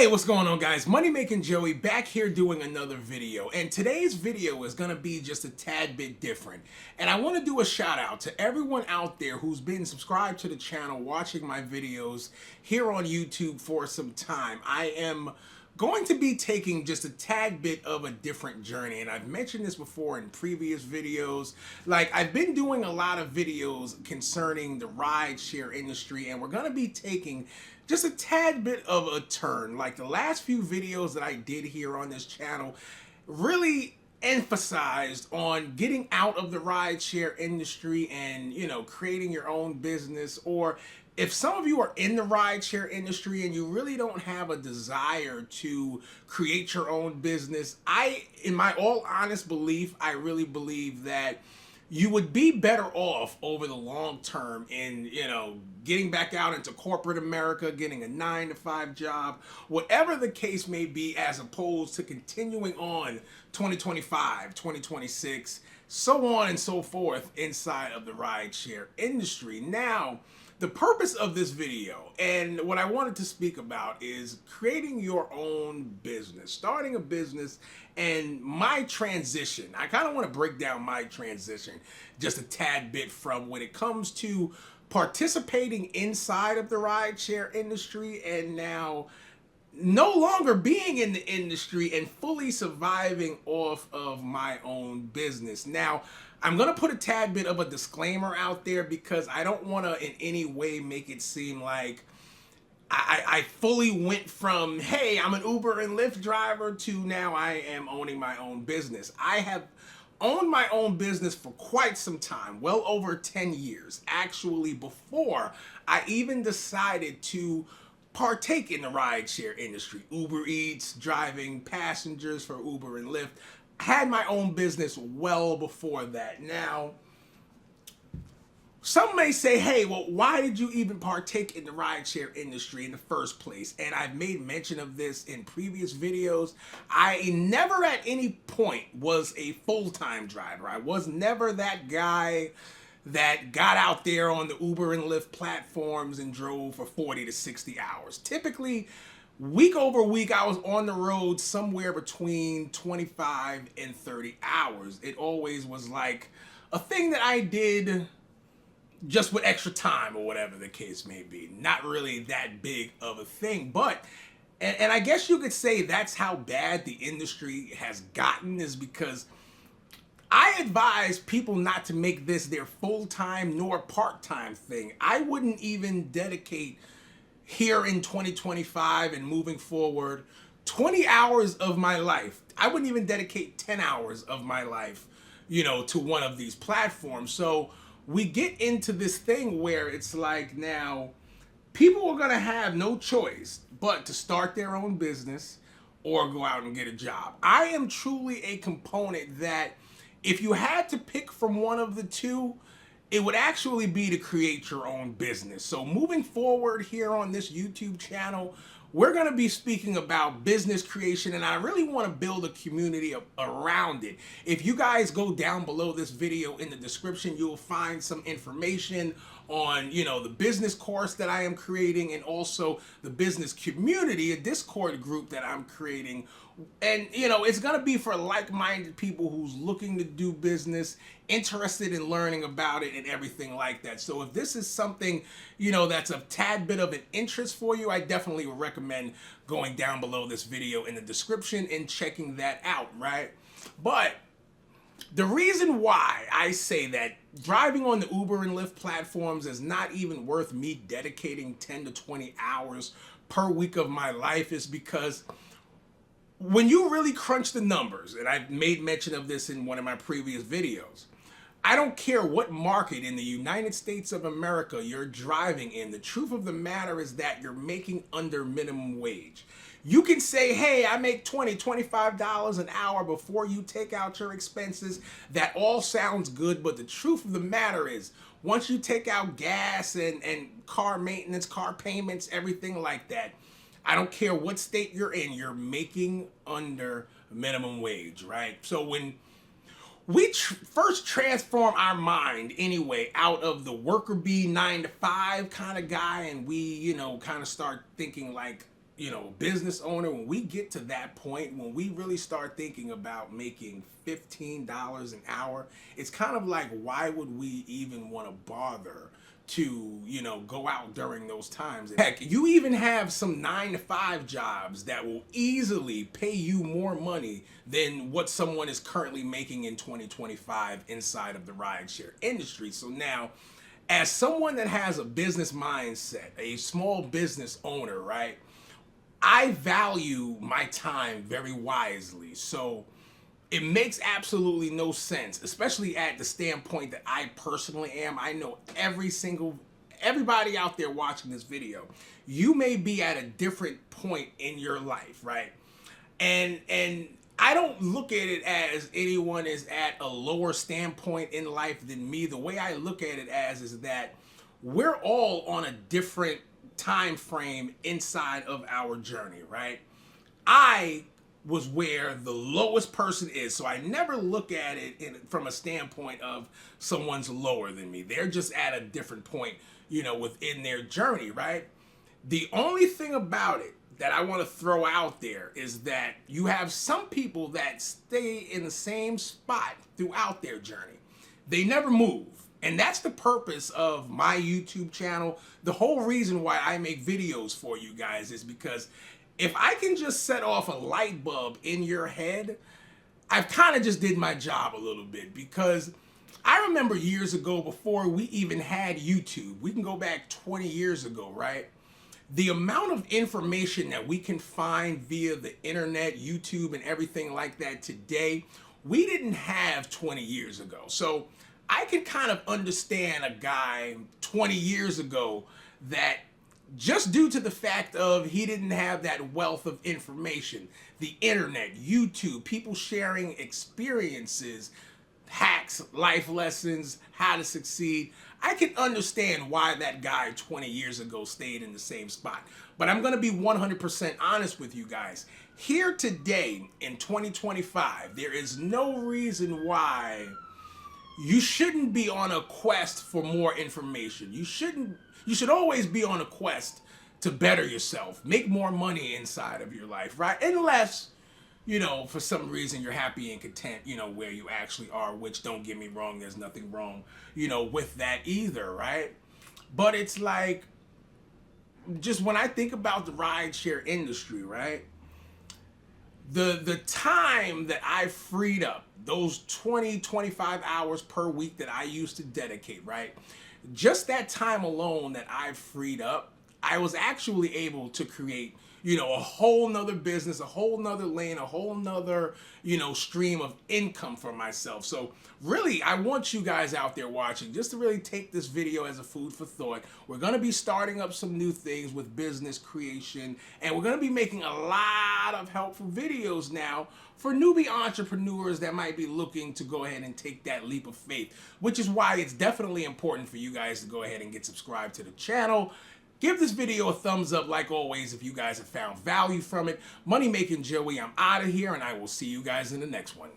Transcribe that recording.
Hey, what's going on, guys? Money Making Joey back here doing another video, and today's video is going to be just a tad bit different. And I want to do a shout out to everyone out there who's been subscribed to the channel, watching my videos here on YouTube for some time. I am going to be taking just a tad bit of a different journey, and I've mentioned this before in previous videos. Like, I've been doing a lot of videos concerning the rideshare industry, and we're going to be taking just a tad bit of a turn. Like, the last few videos that I did here on this channel really emphasized on getting out of the rideshare industry and, creating your own business. Or if some of you are in the rideshare industry and you really don't have a desire to create your own business, in my all honest belief, I really believe that you would be better off over the long term in, getting back out into corporate America, getting a 9-to-5 job, whatever the case may be, as opposed to continuing on 2025, 2026, so on and so forth inside of the rideshare industry. Now, the purpose of this video and what I wanted to speak about is creating your own business, starting a business, and my transition. I kind of want to break down my transition just a tad bit from when it comes to participating inside of the rideshare industry and now no longer being in the industry and fully surviving off of my own business. Now, I'm going to put a tad bit of a disclaimer out there because I don't want to in any way make it seem like I fully went from, hey, I'm an Uber and Lyft driver, to now I am owning my own business. I have owned my own business for quite some time, well over 10 years, actually, before I even decided to partake in the rideshare industry. Uber Eats, driving passengers for Uber and Lyft. I had my own business well before that. Now, some may say, hey, well, why did you even partake in the rideshare industry in the first place? And I've made mention of this in previous videos. I never at any point was a full-time driver. I was never that guy that got out there on the Uber and Lyft platforms and drove for 40 to 60 hours. Typically, week over week, I was on the road somewhere between 25 and 30 hours. It always was like a thing that I did just with extra time or whatever the case may be. Not really that big of a thing, but and I guess you could say that's how bad the industry has gotten, is because I advise people not to make this their full-time nor part-time thing. I wouldn't even dedicate here in 2025 and moving forward 20 hours of my life. I wouldn't even dedicate 10 hours of my life, to one of these platforms. So we get into this thing where it's like, now people are going to have no choice but to start their own business or go out and get a job. I am truly a component that if you had to pick from one of the two, it would actually be to create your own business. So moving forward here on this YouTube channel, we're going to be speaking about business creation, and I really want to build a community around it. If you guys go down below this video in the description, you'll find some information on, the business course that I am creating, and also the business community, a Discord group that I'm creating. And, it's going to be for like-minded people who's looking to do business, interested in learning about it and everything like that. So if this is something, that's a tad bit of an interest for you, I definitely would recommend going down below this video in the description and checking that out, right? But the reason why I say that driving on the Uber and Lyft platforms is not even worth me dedicating 10 to 20 hours per week of my life is because when you really crunch the numbers, and I've made mention of this in one of my previous videos, I don't care what market in the United States of America you're driving in, the truth of the matter is that you're making under minimum wage. You can say, hey, I make $20, $25 an hour before you take out your expenses. That all sounds good, but the truth of the matter is, once you take out gas and car maintenance, car payments, everything like that, I don't care what state you're in, you're making under minimum wage, right? So when we first transform our mind anyway out of the worker bee 9-to-5 kind of guy, and we, kind of start thinking like business owner, when we get to that point, when we really start thinking about making $15 an hour, it's kind of like, why would we even want to bother to, go out during those times? Heck, you even have some 9-to-5 jobs that will easily pay you more money than what someone is currently making in 2025 inside of the rideshare industry. So now, as someone that has a business mindset, a small business owner, right? I value my time very wisely. So it makes absolutely no sense, especially at the standpoint that I personally am. I know everybody out there watching this video, you may be at a different point in your life, right? And I don't look at it as anyone is at a lower standpoint in life than me. The way I look at it as is that we're all on a different time frame inside of our journey, right? I was where the lowest person is, so I never look at it from a standpoint of someone's lower than me. They're just at a different point, within their journey, right? The only thing about it that I want to throw out there is that you have some people that stay in the same spot throughout their journey. They never move. And that's the purpose of my YouTube channel. The whole reason why I make videos for you guys is because if I can just set off a light bulb in your head, I've kind of just did my job a little bit. Because I remember years ago, before we even had YouTube, we can go back 20 years ago, right? The amount of information that we can find via the internet, YouTube, and everything like that today, we didn't have 20 years ago. So I can kind of understand a guy 20 years ago that, just due to the fact of he didn't have that wealth of information, the internet, YouTube, people sharing experiences, hacks, life lessons, how to succeed, I can understand why that guy 20 years ago stayed in the same spot. But I'm going to be 100% honest with you guys. Here today in 2025, there is no reason why you shouldn't be on a quest for more information. You should always be on a quest to better yourself, make more money inside of your life, right? Unless, for some reason you're happy and content, where you actually are, which, don't get me wrong, there's nothing wrong, with that either, right? But it's like, just when I think about the rideshare industry, right? The time that I freed up, those 20-25 hours per week that I used to dedicate, right? Just that time alone that I freed up, I was actually able to create, a whole nother business, a whole nother lane, a whole nother, stream of income for myself. So really, I want you guys out there watching just to really take this video as a food for thought. We're going to be starting up some new things with business creation, and we're going to be making a lot of helpful videos now for newbie entrepreneurs that might be looking to go ahead and take that leap of faith, which is why it's definitely important for you guys to go ahead and get subscribed to the channel. Give this video a thumbs up like always if you guys have found value from it. Money Making Joey, I'm out of here, and I will see you guys in the next one.